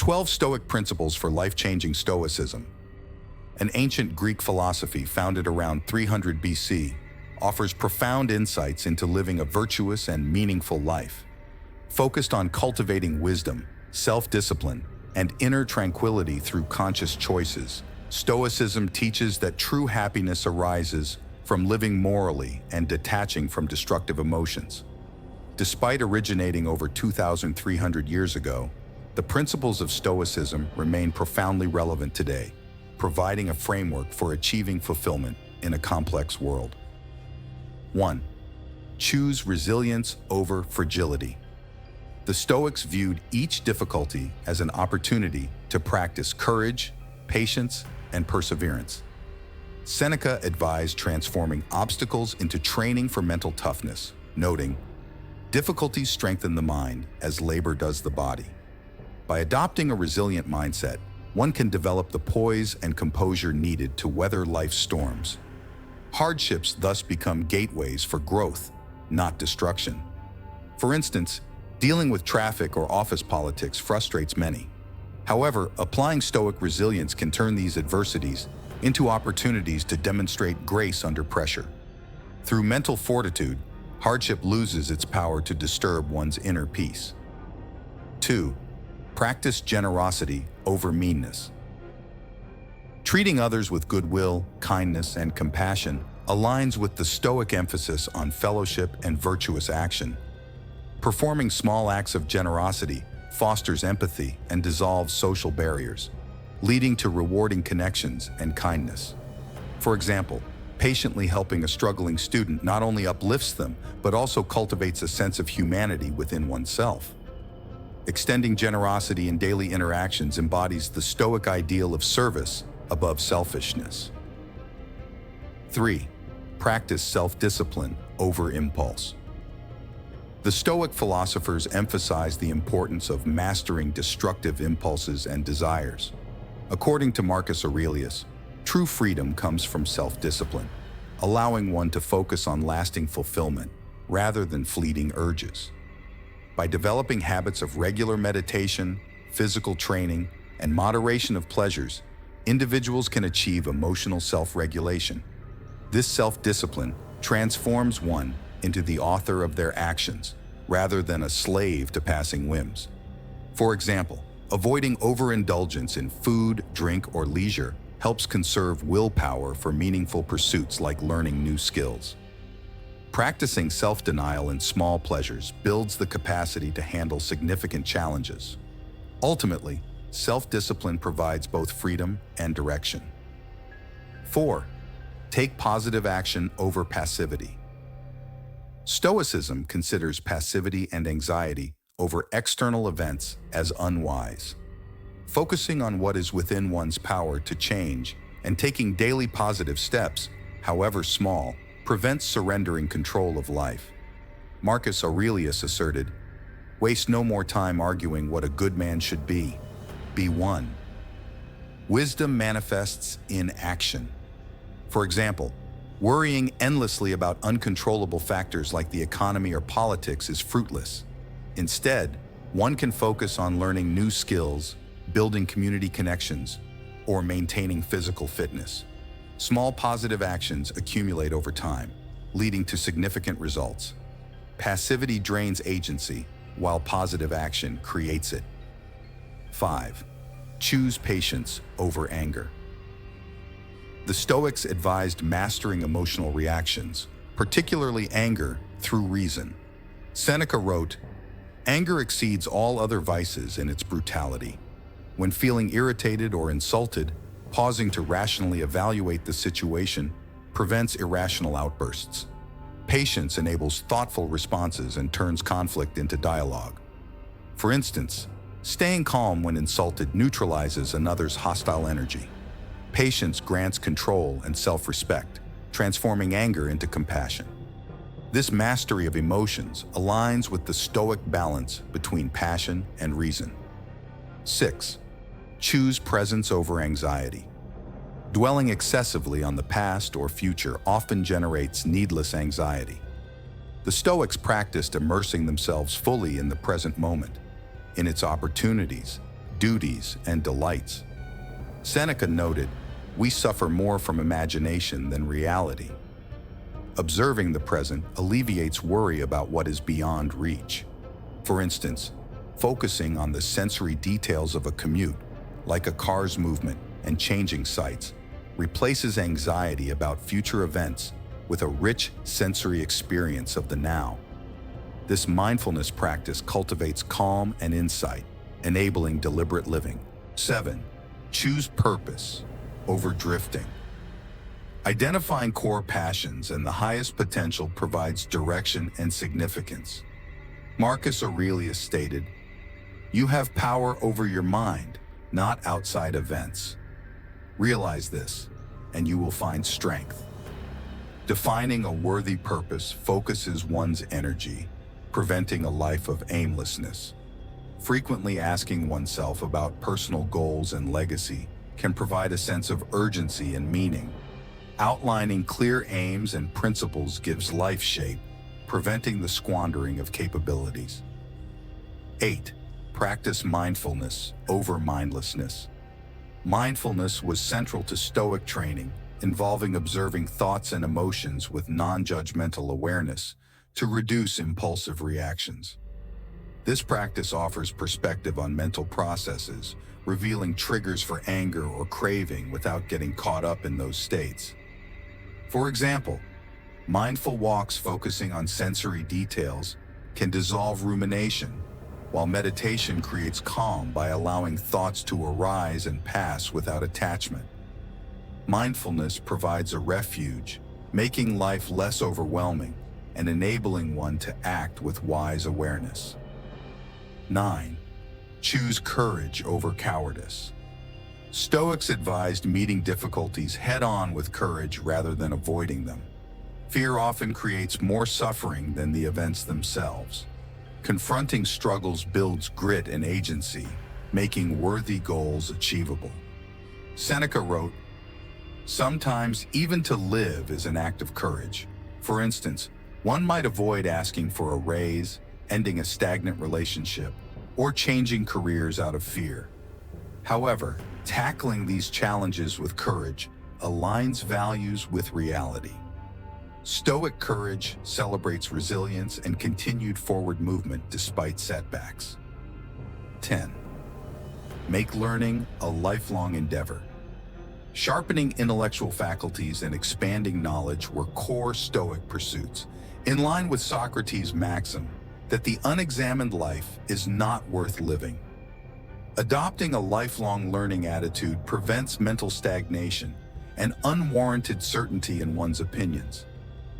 12 Stoic Principles for Life-Changing Stoicism. An ancient Greek philosophy founded around 300 BC, offers profound insights into living a virtuous and meaningful life. Focused on cultivating wisdom, self-discipline, and inner tranquility through conscious choices, Stoicism teaches that true happiness arises from living morally and detaching from destructive emotions. Despite originating over 2,300 years ago, the principles of Stoicism remain profoundly relevant today, providing a framework for achieving fulfillment in a complex world. 1. Choose resilience over fragility. The Stoics viewed each difficulty as an opportunity to practice courage, patience, and perseverance. Seneca advised transforming obstacles into training for mental toughness, noting, "Difficulties strengthen the mind as labor does the body." By adopting a resilient mindset, one can develop the poise and composure needed to weather life's storms. Hardships thus become gateways for growth, not destruction. For instance, dealing with traffic or office politics frustrates many. However, applying Stoic resilience can turn these adversities into opportunities to demonstrate grace under pressure. Through mental fortitude, hardship loses its power to disturb one's inner peace. 2. Practice generosity over meanness. Treating others with goodwill, kindness, and compassion aligns with the Stoic emphasis on fellowship and virtuous action. Performing small acts of generosity fosters empathy and dissolves social barriers, leading to rewarding connections and kindness. For example, patiently helping a struggling student not only uplifts them, but also cultivates a sense of humanity within oneself. Extending generosity in daily interactions embodies the Stoic ideal of service above selfishness. 3. Practice self-discipline over impulse. The Stoic philosophers emphasize the importance of mastering destructive impulses and desires. According to Marcus Aurelius, true freedom comes from self-discipline, allowing one to focus on lasting fulfillment rather than fleeting urges. By developing habits of regular meditation, physical training, and moderation of pleasures, individuals can achieve emotional self-regulation. This self-discipline transforms one into the author of their actions, rather than a slave to passing whims. For example, avoiding overindulgence in food, drink, or leisure helps conserve willpower for meaningful pursuits like learning new skills. Practicing self-denial in small pleasures builds the capacity to handle significant challenges. Ultimately, self-discipline provides both freedom and direction. 4. Take positive action over passivity. Stoicism considers passivity and anxiety over external events as unwise. Focusing on what is within one's power to change and taking daily positive steps, however small, prevents surrendering control of life. Marcus Aurelius asserted, "Waste no more time arguing what a good man should be. Be one." Wisdom manifests in action. For example, worrying endlessly about uncontrollable factors like the economy or politics is fruitless. Instead, one can focus on learning new skills, building community connections, or maintaining physical fitness. Small positive actions accumulate over time, leading to significant results. Passivity drains agency, while positive action creates it. 5. Choose patience over anger. The Stoics advised mastering emotional reactions, particularly anger, through reason. Seneca wrote, "Anger exceeds all other vices in its brutality. When feeling irritated or insulted, pausing to rationally evaluate the situation prevents irrational outbursts. Patience enables thoughtful responses and turns conflict into dialogue. For instance, staying calm when insulted neutralizes another's hostile energy. Patience grants control and self-respect, transforming anger into compassion." This mastery of emotions aligns with the Stoic balance between passion and reason. 6. Choose presence over anxiety. Dwelling excessively on the past or future often generates needless anxiety. The Stoics practiced immersing themselves fully in the present moment, in its opportunities, duties, and delights. Seneca noted, "We suffer more from imagination than reality." Observing the present alleviates worry about what is beyond reach. For instance, focusing on the sensory details of a commute, like a car's movement and changing sights, replaces anxiety about future events with a rich sensory experience of the now. This mindfulness practice cultivates calm and insight, enabling deliberate living. 7. Choose purpose over drifting. Identifying core passions and the highest potential provides direction and significance. Marcus Aurelius stated, "You have power over your mind, not outside events." Realize this, and you will find strength. Defining a worthy purpose focuses one's energy, preventing a life of aimlessness. Frequently asking oneself about personal goals and legacy can provide a sense of urgency and meaning. Outlining clear aims and principles gives life shape, preventing the squandering of capabilities. 8. Practice mindfulness over mindlessness. Mindfulness was central to Stoic training, involving observing thoughts and emotions with non-judgmental awareness to reduce impulsive reactions. This practice offers perspective on mental processes, revealing triggers for anger or craving without getting caught up in those states. For example, mindful walks focusing on sensory details can dissolve rumination, while meditation creates calm by allowing thoughts to arise and pass without attachment. Mindfulness provides a refuge, making life less overwhelming and enabling one to act with wise awareness. 9. Choose courage over cowardice. Stoics advised meeting difficulties head-on with courage rather than avoiding them. Fear often creates more suffering than the events themselves. Confronting struggles builds grit and agency, making worthy goals achievable. Seneca wrote, "Sometimes even to live is an act of courage. For instance, one might avoid asking for a raise, ending a stagnant relationship, or changing careers out of fear. However, tackling these challenges with courage aligns values with reality." Stoic courage celebrates resilience and continued forward movement despite setbacks. 10. Make learning a lifelong endeavor. Sharpening intellectual faculties and expanding knowledge were core Stoic pursuits, in line with Socrates' maxim that the unexamined life is not worth living. Adopting a lifelong learning attitude prevents mental stagnation and unwarranted certainty in one's opinions,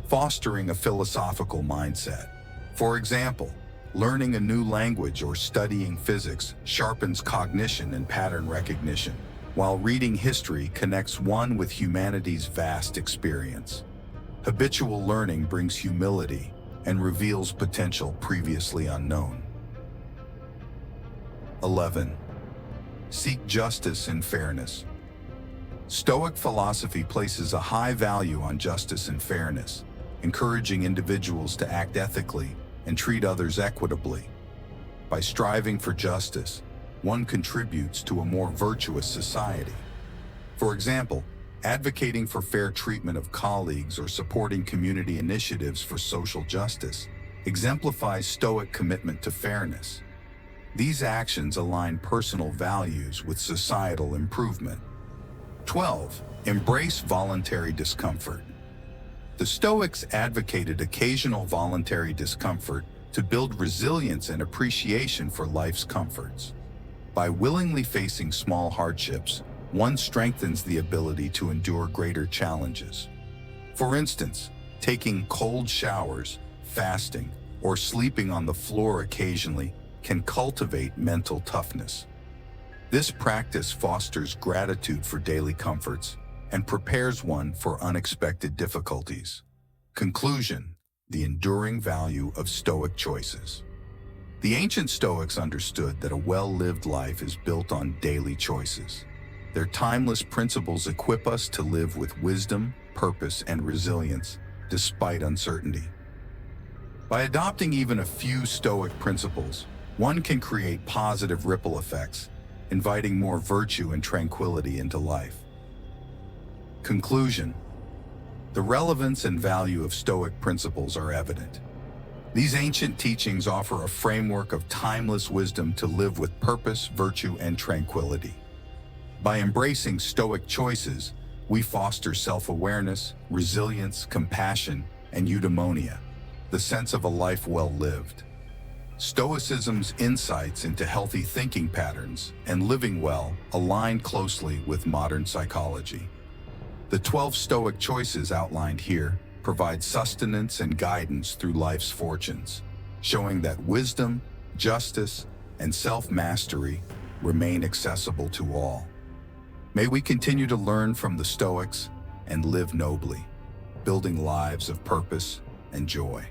fostering a philosophical mindset. For example, learning a new language or studying physics sharpens cognition and pattern recognition, while reading history connects one with humanity's vast experience. Habitual learning brings humility and reveals potential previously unknown. 11. Seek justice and fairness. Stoic philosophy places a high value on justice and fairness, encouraging individuals to act ethically and treat others equitably. By striving for justice, one contributes to a more virtuous society. For example, advocating for fair treatment of colleagues or supporting community initiatives for social justice exemplifies Stoic commitment to fairness. These actions align personal values with societal improvement. 12. Embrace voluntary discomfort. The Stoics advocated occasional voluntary discomfort to build resilience and appreciation for life's comforts. By willingly facing small hardships, one strengthens the ability to endure greater challenges. For instance, taking cold showers, fasting, or sleeping on the floor occasionally can cultivate mental toughness. This practice fosters gratitude for daily comforts and prepares one for unexpected difficulties. Conclusion: the enduring value of Stoic choices. The ancient Stoics understood that a well-lived life is built on daily choices. Their timeless principles equip us to live with wisdom, purpose, and resilience despite uncertainty. By adopting even a few Stoic principles, one can create positive ripple effects, inviting more virtue and tranquility into life. Conclusion: the relevance and value of Stoic principles are evident. These ancient teachings offer a framework of timeless wisdom to live with purpose, virtue, and tranquility. By embracing Stoic choices, we foster self-awareness, resilience, compassion, and eudaimonia, the sense of a life well lived. Stoicism's insights into healthy thinking patterns and living well align closely with modern psychology. The 12 Stoic choices outlined here provide sustenance and guidance through life's fortunes, showing that wisdom, justice, and self-mastery remain accessible to all. May we continue to learn from the Stoics and live nobly, building lives of purpose and joy.